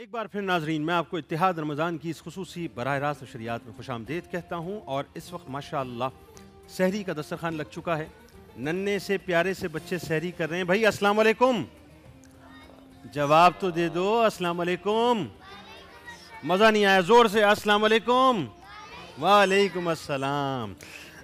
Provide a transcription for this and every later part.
ایک بار پھر ناظرین میں آپ کو اتحاد رمضان کی اس خصوصی براہ راست نشریات میں خوش آمدید کہتا ہوں، اور اس وقت ماشاءاللہ سحری کا دسترخوان لگ چکا ہے. ننھے سے پیارے سے بچے سحری کر رہے ہیں. بھائی السلام علیکم، جواب تو دے دو. السلام علیکم. مزہ نہیں آیا، زور سے السلام علیکم. وعلیکم السلام.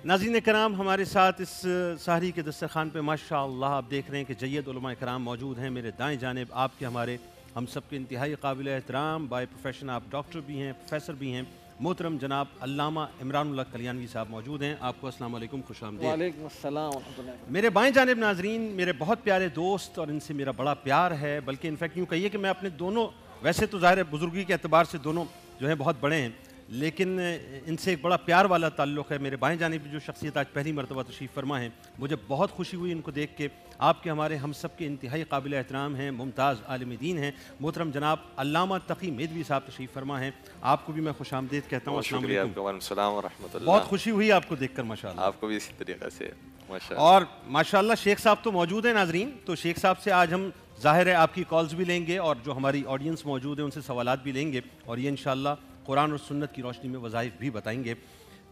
ناظرین کرام، ہمارے ساتھ اس سحری کے دسترخوان پہ ماشاءاللہ آپ دیکھ رہے ہیں کہ جید علماء کرام موجود ہیں. میرے دائیں جانب آپ کے ہمارے ہم سب کے انتہائی قابل احترام بائی پروفیشن آپ ڈاکٹر بھی ہیں، پروفیسر بھی ہیں، محترم جناب علامہ عمران اللہ کلیانوی صاحب موجود ہیں. آپ کو السلام علیکم، خوش آمدید. وعلیکم السلام ورحمۃ اللہ. میرے بائیں جانب ناظرین میرے بہت پیارے دوست، اور ان سے میرا بڑا پیار ہے، بلکہ انفیکٹ یوں کہیے کہ میں اپنے دونوں، ویسے تو ظاہر ہے بزرگی کے اعتبار سے دونوں جو ہیں بہت بڑے ہیں، لیکن ان سے ایک بڑا پیار والا تعلق ہے. میرے بائیں جانب جو شخصیت آج پہلی مرتبہ تشریف فرما ہیں، مجھے بہت خوشی ہوئی ان کو دیکھ کے. آپ کے ہمارے ہم سب کے انتہائی قابل احترام ہیں، ممتاز عالم دین ہیں، محترم جناب علامہ تقی میدوی صاحب تشریف فرما ہیں. آپ کو بھی میں خوش آمدید کہتا ہوں. السلام علیکم. وعلیکم السلام ورحمۃ اللہ. بہت خوشی ہوئی آپ کو دیکھ کر ماشاءاللہ. آپ کو بھی اسی طریقے سے ماشاءاللہ. اور ماشاءاللہ شیخ صاحب تو موجود ہیں ناظرین، تو شیخ صاحب سے آج ہم ظاہر ہے آپ کی کالز بھی لیں گے، اور جو ہماری آڈینس موجود ہے ان سے سوالات بھی لیں گے، اور یہ انشاءاللہ قرآن اور سنت کی روشنی میں وظائف بھی بتائیں گے.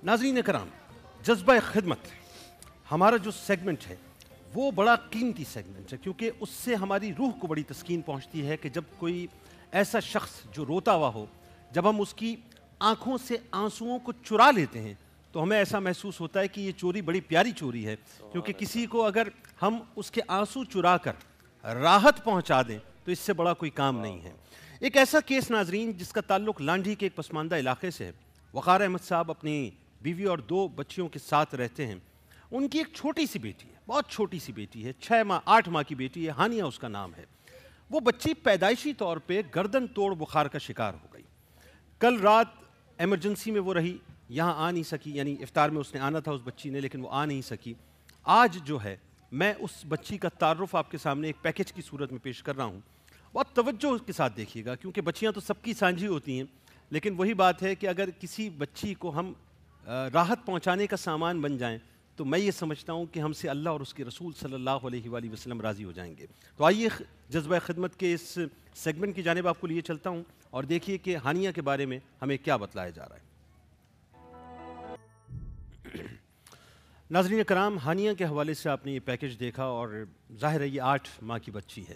ناظرین کرام، جذبہ خدمت ہمارا جو سیگمنٹ ہے وہ بڑا قیمتی سیگمنٹ ہے، کیونکہ اس سے ہماری روح کو بڑی تسکین پہنچتی ہے کہ جب کوئی ایسا شخص جو روتا ہوا ہو، جب ہم اس کی آنکھوں سے آنسوؤں کو چرا لیتے ہیں تو ہمیں ایسا محسوس ہوتا ہے کہ یہ چوری بڑی پیاری چوری ہے، کیونکہ کسی کو اگر ہم اس کے آنسو چرا کر راحت پہنچا دیں تو اس سے بڑا کوئی کام نہیں ہے. ایک ایسا کیس ناظرین جس کا تعلق لانڈھی کے ایک پسماندہ علاقے سے ہے. وقار احمد صاحب اپنی بیوی اور 2 بچیوں کے ساتھ رہتے ہیں. ان کی ایک چھوٹی سی بیٹی ہے، بہت چھوٹی سی بیٹی ہے، 8 ماہ کی بیٹی ہے، ہانیہ اس کا نام ہے. وہ بچی پیدائشی طور پہ گردن توڑ بخار کا شکار ہو گئی. کل رات ایمرجنسی میں وہ رہی، یہاں آ نہیں سکی، یعنی افطار میں اس نے آنا تھا اس بچی نے، لیکن وہ آ نہیں سکی. آج جو ہے میں اس بچی کا تعارف آپ کے سامنے ایک پیکج کی صورت میں پیش کر رہا ہوں. بہت توجہ کے ساتھ دیکھیے گا، کیونکہ بچیاں تو سب کی سانجھی ہوتی ہیں، لیکن وہی بات ہے کہ اگر کسی بچی کو ہم راحت پہنچانے کا سامان بن جائیں تو میں یہ سمجھتا ہوں کہ ہم سے اللہ اور اس کے رسول صلی اللہ علیہ وآلہ وسلم راضی ہو جائیں گے. تو آئیے جذبہ خدمت کے اس سیگمنٹ کی جانب آپ کو لیے چلتا ہوں، اور دیکھیے کہ ہانیہ کے بارے میں ہمیں کیا بتلایا جا رہا ہے. ناظرین کرام، ہانیہ کے حوالے سے آپ نے یہ پیکج دیکھا، اور ظاہر ہے یہ 8 ماہ کی بچی ہے.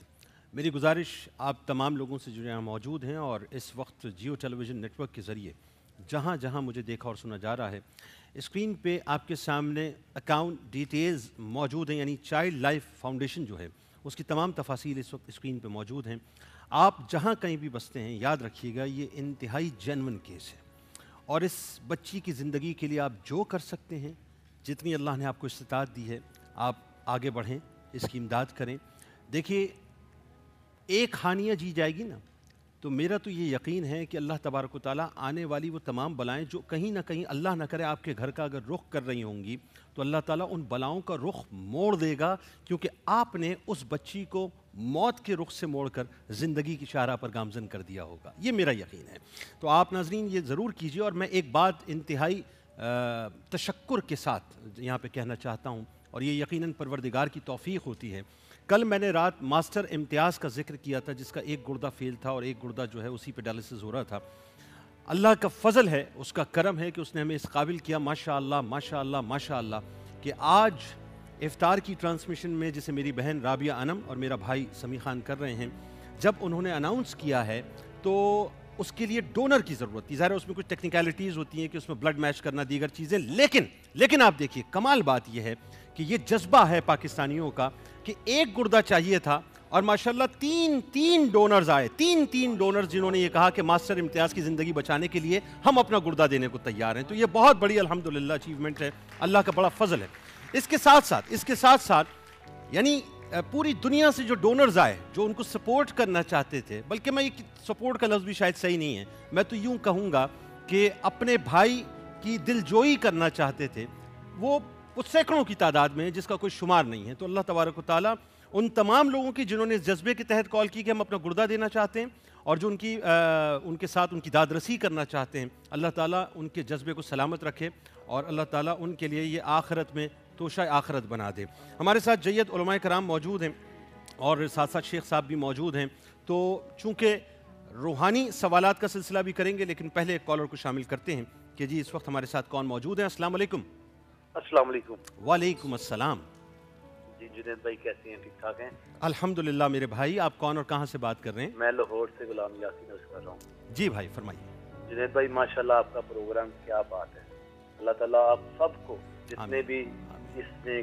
میری گزارش آپ تمام لوگوں سے جو یہاں موجود ہیں اور اس وقت جیو ٹیلی ویژن نیٹ ورک کے ذریعے جہاں جہاں مجھے دیکھا اور سنا جا رہا ہے، اسکرین پہ آپ کے سامنے اکاؤنٹ ڈیٹیلز موجود ہیں، یعنی چائلڈ لائف فاؤنڈیشن جو ہے اس کی تمام تفاصیل اس وقت اسکرین پہ موجود ہیں. آپ جہاں کہیں بھی بستے ہیں یاد رکھیے گا یہ انتہائی جینون کیس ہے، اور اس بچی کی زندگی کے لیے آپ جو کر سکتے ہیں، جتنی اللہ نے آپ کو استطاعت دی ہے، آپ آگے بڑھیں، اس کی امداد کریں. دیکھیے، ایک ہانیہ جی جائے گی نا تو میرا تو یہ یقین ہے کہ اللہ تبارک و تعالیٰ آنے والی وہ تمام بلائیں جو کہیں نہ کہیں اللہ نہ کرے آپ کے گھر کا اگر رخ کر رہی ہوں گی، تو اللہ تعالیٰ ان بلاؤں کا رخ موڑ دے گا، کیونکہ آپ نے اس بچی کو موت کے رخ سے موڑ کر زندگی کی شاہراہ پر گامزن کر دیا ہوگا. یہ میرا یقین ہے. تو آپ ناظرین یہ ضرور کیجیے. اور میں ایک بات انتہائی تشکر کے ساتھ یہاں پہ کہنا چاہتا ہوں، اور یہ یقیناً پروردگار کی توفیق ہوتی ہے. کل میں نے رات ماسٹر امتیاز کا ذکر کیا تھا، جس کا ایک گردہ فیل تھا اور ایک گردہ جو ہے اسی پہ ڈائلسس ہو رہا تھا. اللہ کا فضل ہے، اس کا کرم ہے کہ اس نے ہمیں اس قابل کیا، ماشاءاللہ ماشاءاللہ ماشاءاللہ، کہ آج افطار کی ٹرانسمیشن میں جسے میری بہن رابعہ انم اور میرا بھائی سمیع خان کر رہے ہیں، جب انہوں نے اناؤنس کیا ہے تو اس کے لیے ڈونر کی ضرورت تھی. ظاہر ہے اس میں کچھ ٹیکنیکلٹیز ہوتی ہیں کہ اس میں بلڈ میچ کرنا، دیگر چیزیں، لیکن آپ دیکھیے کمال بات یہ ہے کہ یہ جذبہ ہے پاکستانیوں کا کہ ایک گردہ چاہیے تھا، اور ماشاءاللہ تین ڈونرز آئے، تین ڈونرز جنہوں نے یہ کہا کہ ماسٹر امتیاز کی زندگی بچانے کے لیے ہم اپنا گردہ دینے کو تیار ہیں. تو یہ بہت بڑی الحمدللہ اچیومنٹ ہے، اللہ کا بڑا فضل ہے. اس کے ساتھ ساتھ یعنی پوری دنیا سے جو ڈونرز آئے جو ان کو سپورٹ کرنا چاہتے تھے، بلکہ میں یہ سپورٹ کا لفظ بھی شاید صحیح نہیں ہے، میں تو یوں کہوں گا کہ اپنے بھائی کی دل جوئی کرنا چاہتے تھے، وہ سینکڑوں کی تعداد میں ہے جس کا کوئی شمار نہیں ہے. تو اللہ تبارک و تعالیٰ ان تمام لوگوں کی جنہوں نے اس جذبے کے تحت کال کی کہ ہم اپنا گردہ دینا چاہتے ہیں، اور جو ان کے ساتھ ان کی داد رسی کرنا چاہتے ہیں، اللہ تعالیٰ ان کے جذبے کو سلامت رکھے، اور اللہ تعالیٰ ان کے لیے یہ آخرت میں توشہ آخرت بنا دے. ہمارے ساتھ جید علماء کرام موجود ہیں، اور ساتھ ساتھ شیخ صاحب بھی موجود ہیں. تو چونکہ روحانی سوالات کا سلسلہ بھی کریں گے، لیکن پہلے ایک کالر کو شامل کرتے ہیں کہ جی اس وقت ہمارے ساتھ کون موجود ہیں۔ السلام علیکم۔ السلام علیکم۔ وعلیکم السلام۔ جی جنید بھائی کیسے ہیں؟ ٹھیک ٹھاک ہیں؟ الحمدللہ میرے بھائی، آپ کون اور کہاں سے بات کر رہے ہیں؟ میں لاہور سے غلام یاسین عرض کر رہا ہوں۔ جی بھائی فرمائیے۔ جنید بھائی ماشاءاللہ آپ کا پروگرام کیا بات ہے، اللہ تعالیٰ آپ سب کو جتنے بھی اس میں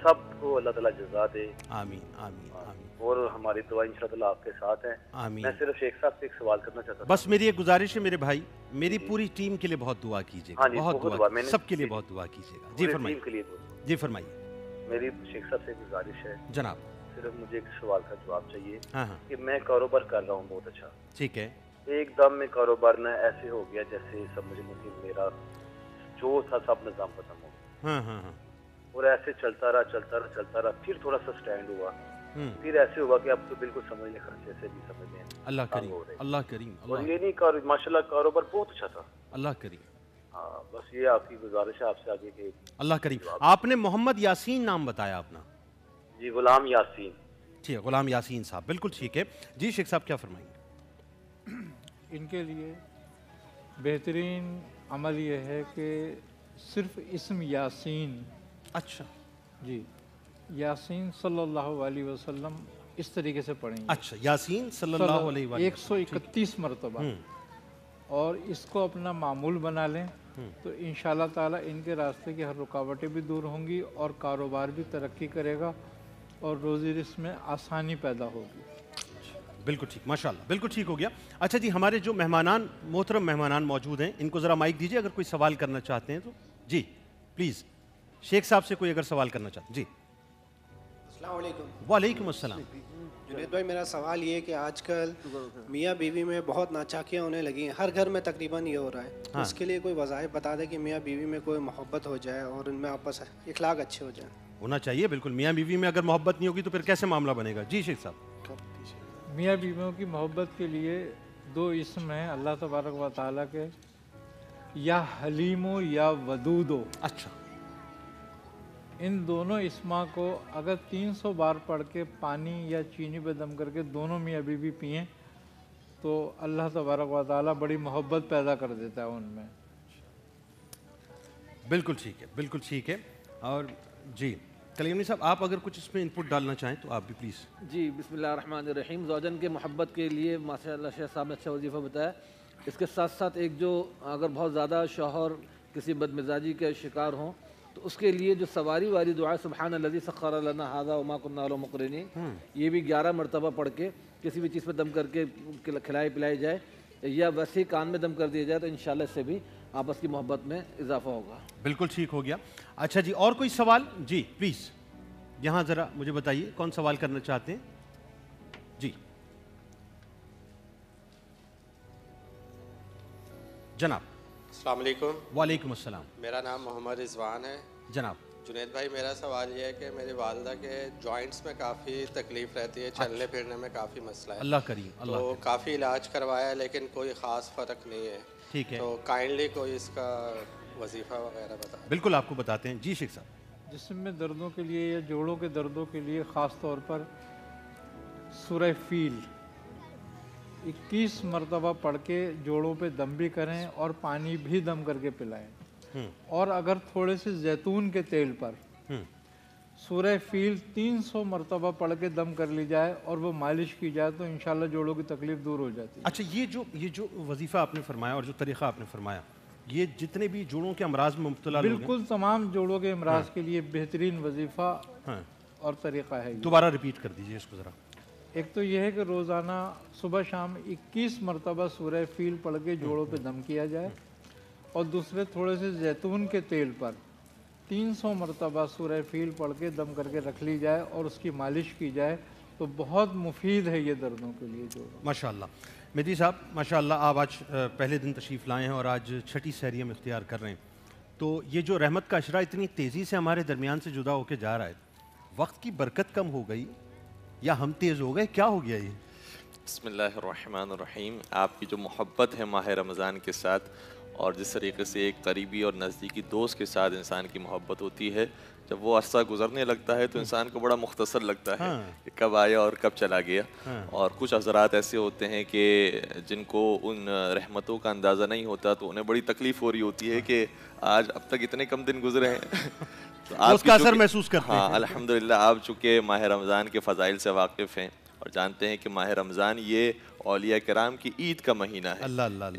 سب کو اللہ تعالیٰ جزا دے۔ آمین آمین آمین۔ اور ہماری دعا انشاءاللہ آپ کے ساتھ ہیں۔ آمین۔ میں صرف شیخ صاحب سے ایک سوال کرنا چاہتا ہوں۔ بس میری ایک گزارش ہے میرے بھائی، میری پوری ٹیم کے لیے بہت دعا کیجیے گا، بہت دعا، سب کے لیے بہت دعا کیجیے گا۔ جی فرمائیے۔ جی فرمائیے۔ میری شیخ صاحب سے گزارش ہے جناب، صرف مجھے ایک سوال کا جواب چاہیے ہاں ہاں کہ میں کاروبار کر رہا ہوں بہت اچھا، ٹھیک ہے، ایک دم میں کاروبار نہ ایسے ہو گیا جیسے سمجھ لیں کہ میرا جو تھا سب نظام ختم ہو گیا، ہاں ہاں ہاں، اور ایسے چلتا رہا، پھر تھوڑا سا سٹینڈ ہوا، پھر ایسے ہوا کہ اب تو بالکل سمجھ لیں خرچے سے بھی سمجھ لیں اللہ کریم اللہ کریم اور یہ نہیں ماشاء اللہ کاروبار بہت اچھا تھا، اللہ کریم۔ ہاں بس یہ آپ کی گزارش ہے آپ سے آگے کہ اللہ کریم۔ آپ نے محمد یاسین نام بتایا اپنا؟ جی غلام یاسین۔ ٹھیک ہے، غلام یاسین صاحب، بالکل ٹھیک ہے۔ جی شیخ صاحب کیا فرمائیں گے؟ ان کے لیے بہترین عمل یہ ہے کہ صرف اسم یاسین، اچھا جی یاسین صلی اللہ علیہ وسلم اس طریقے سے پڑھیں گے۔ اچھا، یاسین صلی اللہ علیہ وسلم 131 مرتبہ، اور اس کو اپنا معمول بنا لیں تو انشاءاللہ تعالیٰ ان کے راستے کی ہر رکاوٹیں بھی دور ہوں گی اور کاروبار بھی ترقی کرے گا اور روزی رزق میں آسانی پیدا ہوگی۔ بالکل ٹھیک، ماشاءاللہ بالکل ٹھیک ہو گیا۔ اچھا جی، ہمارے جو مہمانان محترم مہمانان موجود ہیں ان کو ذرا مائک دیجیے اگر کوئی سوال کرنا چاہتے ہیں تو۔ جی پلیز، شیخ صاحب سے کوئی اگر سوال کرنا چاہتے ہیں۔ جی السلام علیکم۔ وعلیکم السلام۔ جنید بھائی میرا سوال یہ ہے کہ آج کل میاں بیوی میں بہت ناچاکیاں ہونے لگی ہیں، ہر گھر میں تقریباً یہ ہو رہا ہے، اس کے لیے کوئی وظائف بتا دیں کہ میاں بیوی میں کوئی محبت ہو جائے اور ان میں آپس اخلاق اچھے ہو جائیں۔ ہونا چاہیے بالکل، میاں بیوی میں اگر محبت نہیں ہوگی تو پھر کیسے معاملہ بنے گا؟ جی شیخ صاحب۔ میاں بیویوں کی محبت کے لیے دو اسم ہیں اللہ تبارک و تعالیٰ کے، یا حلیم و یا ودود و۔ اچھا، ان دونوں اسما کو اگر 300 بار پڑھ کے پانی یا چینی پہ دم کر کے دونوں میاں بیوی پئیں تو اللہ تبارک و تعالیٰ بڑی محبت پیدا کر دیتا ہے ان میں۔ بالکل ٹھیک ہے، بالکل ٹھیک ہے۔ اور جی کلیمی صاحب، آپ اگر کچھ اس میں انپٹ ڈالنا چاہیں تو آپ بھی پلیز۔ جی بسم اللہ الرحمن الرحیم۔ زوجن کے محبت کے لیے ماشاء اللہ شیخ صاحب نے اچھا وظیفہ بتایا۔ اس کے ساتھ ساتھ ایک جو اگر بہت زیادہ شوہر کسی بدمزاجی کے شکار ہوں تو اس کے لیے جو سواری والی دعا سبحان الذی سخر لنا ھذا وما كنا له مقرنین، یہ بھی 11 مرتبہ پڑھ کے کسی بھی چیز پہ دم کر کے کھلائی پلائی جائے یا ویسے ہی کان میں دم کر دیا جائے تو انشاءاللہ اس سے بھی آپس کی محبت میں اضافہ ہوگا۔ بالکل ٹھیک ہو گیا۔ اچھا جی، اور کوئی سوال؟ جی پلیز یہاں ذرا مجھے بتائیے کون سوال کرنا چاہتے ہیں؟ جی جناب۔ السلام علیکم۔ وعلیکم السلام۔ میرا نام محمد رضوان ہے۔ جناب۔ جنید بھائی میرا سوال یہ ہے کہ میری والدہ کے جوائنٹس میں کافی تکلیف رہتی ہے، چلنے پھرنے میں کافی مسئلہ ہے، اللہ کریم، اللہ تو کافی علاج کروایا ہے لیکن کوئی خاص فرق نہیں ہے، ٹھیک ہے، تو کائنڈلی کوئی اس کا وظیفہ وغیرہ بتا دیں۔ بالکل آپ کو بتاتے ہیں۔ جی شیخ صاحب۔ جسم میں دردوں کے لیے یا جوڑوں کے دردوں کے لیے خاص طور پر سورہ فیل 21 مرتبہ پڑھ کے جوڑوں پہ دم بھی کریں اور پانی بھی دم کر کے پلائیں، اور اگر تھوڑے سے زیتون کے تیل پر سورہ فیل 300 مرتبہ پڑھ کے دم کر لی جائے اور وہ مالش کی جائے تو انشاءاللہ جوڑوں کی تکلیف دور ہو جاتی ہے۔ اچھا، یہ جو وظیفہ آپ نے فرمایا اور جو طریقہ آپ نے فرمایا، یہ جتنے بھی جوڑوں کے امراض میں مبتلا لوگ ہیں، بالکل تمام جوڑوں کے امراض کے لیے بہترین وظیفہ اور طریقہ ہے۔ دوبارہ ریپیٹ کر دیجیے اس کو ذرا۔ ایک تو یہ ہے کہ روزانہ صبح شام 21 مرتبہ سورہ فیل پڑھ کے جوڑوں پہ دم کیا جائے، اور دوسرے تھوڑے سے زیتون کے تیل پر 300 مرتبہ سورہ فیل پڑھ کے دم کر کے رکھ لی جائے اور اس کی مالش کی جائے تو بہت مفید ہے یہ دردوں کے لیے جوڑوں۔ ماشاءاللہ مہدی صاحب، ماشاءاللہ آپ آج پہلے دن تشریف لائے ہیں اور آج چھٹی سحری ہم اختیار کر رہے ہیں، تو یہ جو رحمت کا عشرہ اتنی تیزی سے ہمارے درمیان سے جدا ہو کے جا رہا ہے، وقت کی برکت کم ہو گئی یا ہم تیز ہو گئے، کیا ہو گیا یہ؟ بسم اللہ الرحمن الرحیم۔ آپ کی جو محبت ہے ماہ رمضان کے ساتھ اور جس طریقے سے ایک قریبی اور نزدیکی دوست کے ساتھ انسان کی محبت ہوتی ہے، جب وہ عرصہ گزرنے لگتا ہے تو انسان کو بڑا مختصر لگتا ہے کہ کب آیا اور کب چلا گیا. اور کچھ حضرات ایسے ہوتے ہیں کہ جن کو ان رحمتوں کا اندازہ نہیں ہوتا تو انہیں بڑی تکلیف ہو رہی ہوتی ہے کہ آج اب تک اتنے کم دن گزرے ہیں. تو اس کا اثر محسوس کرتے ہیں. ہاں الحمدللہ آپ چونکہ ماہ رمضان کے فضائل سے واقف ہیں اور جانتے ہیں کہ ماہ رمضان یہ اولیاء کرام کی عید کا مہینہ ہے.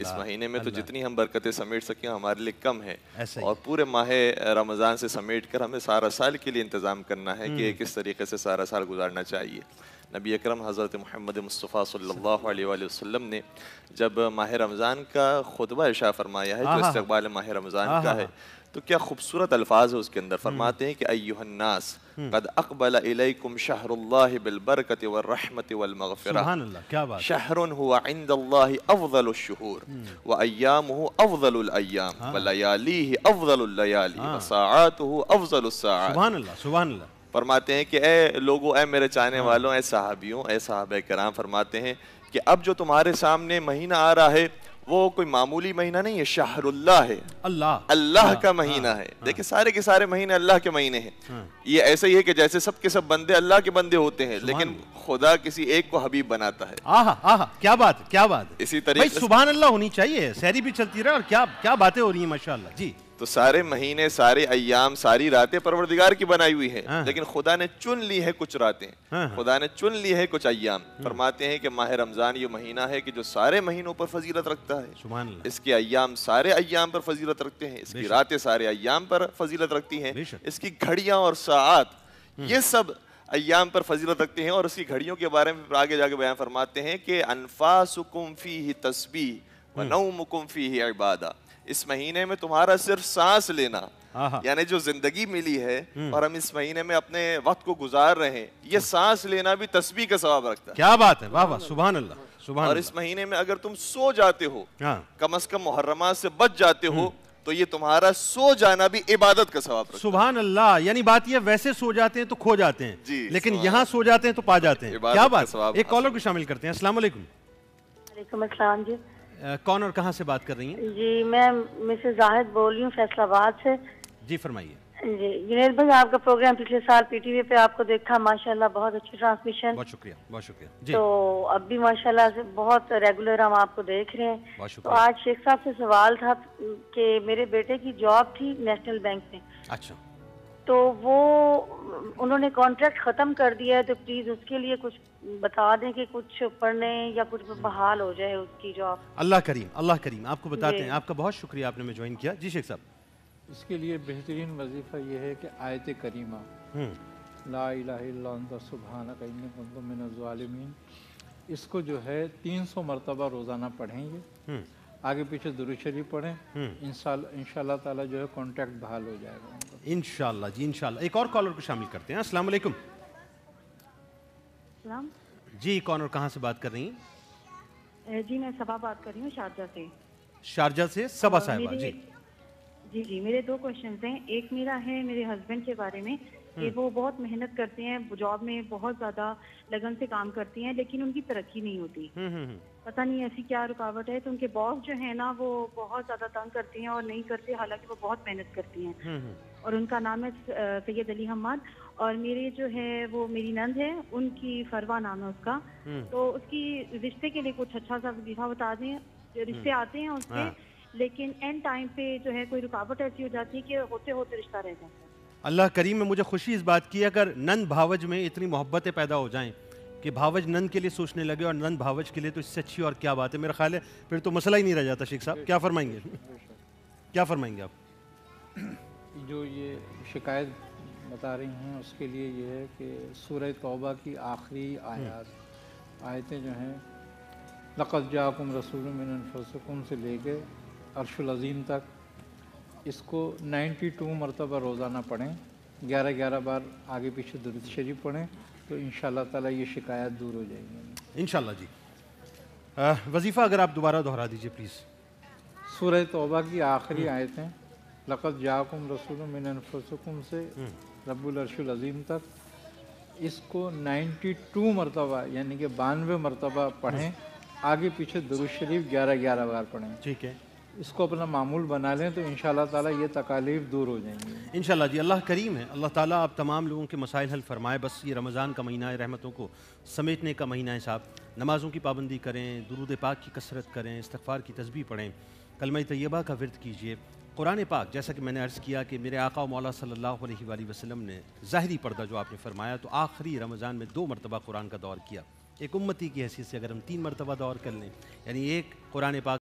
اس مہینے میں تو جتنی ہم برکتیں سمیٹ سکیں ہمارے لیے کم ہے، اور پورے ماہ رمضان سے سمیٹ کر ہمیں سارا سال کے لیے انتظام کرنا ہے کہ کس طریقے سے سارا سال گزارنا چاہیے. نبی اکرم حضرت محمد مصطفیٰ صلی اللہ علیہ وآلہ وسلم نے جب ماہ رمضان کا خطبہ ارشاد فرمایا ہے جو استقبال ماہ رمضان کا ہے، تو کیا خوبصورت الفاظ ہے اس کے اندر. فرماتے ہیں کہ ایھا الناس قد اقبل الیکم شہر اللہ بالبرکۃ والرحمۃ والمغفرہ. سبحان اللہ، کیا بات. شہر هو عند اللہ افضل الشہور وایامہ افضل الایام ولیالیہ افضل اللیالی وساعاتہ افضل الساعات. سبحان اللہ، سبحان اللہ. فرماتے ہیں کہ اے لوگوں، اے میرے چاہنے والوں، اے صحابیوں، اے صحابہ کرام، فرماتے ہیں کہ اب جو تمہارے سامنے مہینہ آ رہا ہے وہ کوئی معمولی مہینہ نہیں ہے، شہر اللہ ہے، اللہ کا مہینہ ہے. دیکھیں سارے کے سارے مہینے اللہ کے مہینے ہیں. یہ ایسے ہی ہے کہ جیسے سب کے سب بندے اللہ کے بندے ہوتے ہیں، لیکن خدا کسی ایک کو حبیب بناتا ہے. کیا بات، کیا بات. اسی طریقے سے سبحان اللہ ہونی چاہیے، سحری بھی چلتی رہے اور کیا باتیں ہو رہی ہیں ماشاءاللہ. جی تو سارے مہینے، سارے ایام، ساری راتیں پروردگار کی بنائی ہوئی ہیں، لیکن خدا نے چن لی ہے کچھ راتیں، خدا نے چن لی ہے کچھ ایام. فرماتے ہیں کہ ماہ رمضان یہ مہینہ ہے کہ جو سارے مہینوں پر فضیلت رکھتا ہے. سبحان اللہ. اس کے ایام سارے ایام پر فضیلت رکھتے ہیں، اس کی راتیں سارے ایام پر فضیلت رکھتی ہیں، اس کی گھڑیاں اور ساعات یہ سب ایام پر فضیلت رکھتے ہیں. اور اس کی گھڑیوں کے بارے میں آگے جا کے بیان فرماتے ہیں کہ انفاسکم فیہ تسبیح ونومکم فیہ عبادہ. اس مہینے میں تمہارا صرف سانس لینا، یعنی جو زندگی ملی ہے اور ہم اس مہینے میں اپنے وقت کو گزار رہے ہیں، یہ سانس لینا بھی تسبیح کا ثواب رکھتا ہے. کیا بات ہے، واہ واہ، سبحان اللہ، سبحان اللہ. اور اس مہینے میں اگر تم سو جاتے ہو، کم از کم محرمات سے بچ جاتے ہو، تو یہ تمہارا سو جانا بھی عبادت کا ثواب رکھتا ہے. سبحان اللہ. یعنی بات یہ ویسے سو جاتے ہیں تو کھو جاتے ہیں، لیکن یہاں سو جاتے ہیں تو پا جاتے ہیں. کیا بات. ایک کالر کو شامل کرتے ہیں. السلام علیکم. وعلیکم السلام. جی کون اور کہاں سے بات کر رہی ہیں؟ جی میں مسز زاہد بول رہی ہوں فیصل آباد سے. جی فرمائیے. جی جنید بھائی، آپ کا پروگرام پچھلے سال پی ٹی وی پہ آپ کو دیکھا، ماشاءاللہ بہت اچھی ٹرانسمیشن. بہت شکریہ، بہت شکریہ. جی تو اب بھی ماشاءاللہ سے بہت ریگولر ہم آپ کو دیکھ رہے ہیں. بہت تو شکریہ. آج شیخ صاحب سے سوال تھا کہ میرے بیٹے کی جاب تھی نیشنل بینک میں. اچھا. تو وہ انہوں نے کانٹریکٹ ختم کر دیا ہے، تو پلیز اس کے لیے کچھ بتا دیں کہ کچھ پڑھنے یا کچھ بحال ہو جائے اس کی جاب. اللہ کریم، اللہ کریم آپ کو بتاتے ہیں. آپ کا بہت شکریہ آپ نے ہمیں جوائن کیا. جی شیخ صاحب. اس کے لیے بہترین وظیفہ یہ ہے کہ آیت کریمہ لا الہ الا انت سبحانک انی کنت من الظالمین، اس کو جو ہے 300 مرتبہ روزانہ پڑھیں گے. آگے پیچھے درود شریف پڑھیں، انشاءاللہ تعالی جو ہے کانٹیکٹ بحال ہو جائے گا انشاءاللہ. جی انشاءاللہ. ایک اور کالر کو شامل کرتے ہیں. السلام علیکم. السلام. جی کون اور کہاں سے بات کر رہی ہیں؟ جی میں صبا بات کر رہی ہوں شارجہ سے. شارجہ سے صبا صاحبہ. جی میرے دو کوشچنز ہیں. ایک میرا ہے میرے ہسبینڈ کے بارے میں کہ وہ بہت محنت کرتے ہیں، جاب میں بہت زیادہ لگن سے کام کرتی ہیں، لیکن ان کی ترقی نہیں ہوتی. پتہ نہیں ایسی کیا رکاوٹ ہے. تو ان کے باس جو ہے نا وہ بہت زیادہ تنگ کرتی ہیں اور نہیں کرتے، حالانکہ وہ بہت محنت کرتی ہیں. اور ان کا نام ہے سید علی حماد. اور میرے جو ہے وہ میری نند ہے، ان کی فروا نام ہے اس کا. تو اس کی رشتے کے لیے کچھ اچھا سا وظیفہ بتا دیں. رشتے آتے ہیں اس کے، لیکن اینڈ ٹائم پہ جو ہے کوئی رکاوٹ ایسی ہو جاتی ہے کہ ہوتے ہوتے رشتہ رہ جاتا ہے. اللہ کریم میں مجھے خوشی اس بات کی ہے، اگر نند بھاوج میں اتنی محبتیں پیدا ہو جائیں کہ بھاوج نند کے لیے سوچنے لگے اور نند بھاوج کے لیے، تو اس سے اچھی اور کیا بات ہے. میرا خیال ہے پھر تو مسئلہ ہی نہیں رہ جاتا. شیخ صاحب کیا فرمائیں گے؟ کیا فرمائیں گے آپ؟ جو یہ شکایت بتا رہی ہیں اس کے لیے یہ ہے کہ سورہ توبہ کی آخری آیتیں جو ہیں لقد جاءکم رسول من انفسکم سے لے کے عرش العظیم تک، اس کو 92 مرتبہ روزانہ پڑھیں، 11 بار آگے پیچھے درود شریف پڑھیں، تو انشاءاللہ تعالی یہ شکایت دور ہو جائیں گی انشاءاللہ. جی وظیفہ اگر آپ دوبارہ دہرا دیجئے پلیز. سورہ توبہ کی آخری آیتیں لقد جاءکم رسول من انفسکم سے رب العرش العظیم تک، اس کو 92 مرتبہ یعنی کہ 92 مرتبہ پڑھیں، آگے پیچھے درود شریف 11 بار پڑھیں. ٹھیک ہے. اس کو اپنا معمول بنا لیں تو انشاءاللہ تعالیٰ یہ تکالیف دور ہو جائیں گی انشاءاللہ جی. اللہ کریم ہے. اللہ تعالیٰ آپ تمام لوگوں کے مسائل حل فرمائے. بس یہ رمضان کا مہینہ ہے, رحمتوں کو سمیٹنے کا مہینہ ہے صاحب. نمازوں کی پابندی کریں, درود پاک کی کثرت کریں, استغفار کی تسبیح پڑھیں, کلمہ طیبہ کا ورد کیجئے. قرآن پاک جیسا کہ میں نے عرض کیا کہ میرے آقا و مولا صلی اللہ علیہ وآلہ وسلم نے ظاہری پردہ جو آپ نے فرمایا تو آخری رمضان میں 2 مرتبہ قرآن کا دور کیا. ایک امتی کی حیثیت سے اگر ہم 3 مرتبہ دور کر لیں, یعنی ایک قرآن پاک